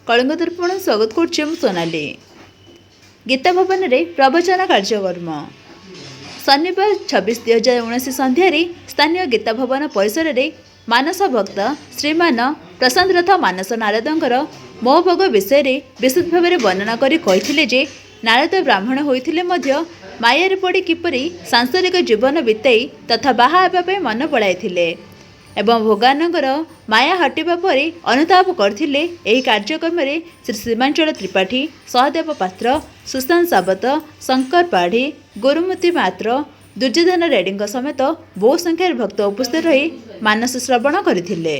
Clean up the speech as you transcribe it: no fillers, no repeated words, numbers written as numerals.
कलिंग दर्पण स्वागत करुच्चे सोनाली। गीता भवन में प्रवचन कार्यक्रम शनिवार 26/2019 संध्यार स्थानीय गीता भवन परिसर में मानस भक्त श्रीमान प्रशांत रथ मानस नारदंकर मो भोग विषय विशुद्ध भाव वर्णना करते नारद ब्राह्मण होते मायारे पड़ी किपरि सांसारिक जीवन बिताई तथा बाहा हेबापी मन पड़ाई एवं भगवानଙ୍କର माया हटिबा पर अनुताप करथिले। एही कार्यक्रम में श्री सीमांचल त्रिपाठी, सहदेव पात्र, सुशांत सावत, शंकर पाढ़ी, गुरुमूर्ति मात्र, दुर्योधन रेड्डी समेत बहु संख्यार भक्त उपस्थित रही मानस श्रवण करथिले।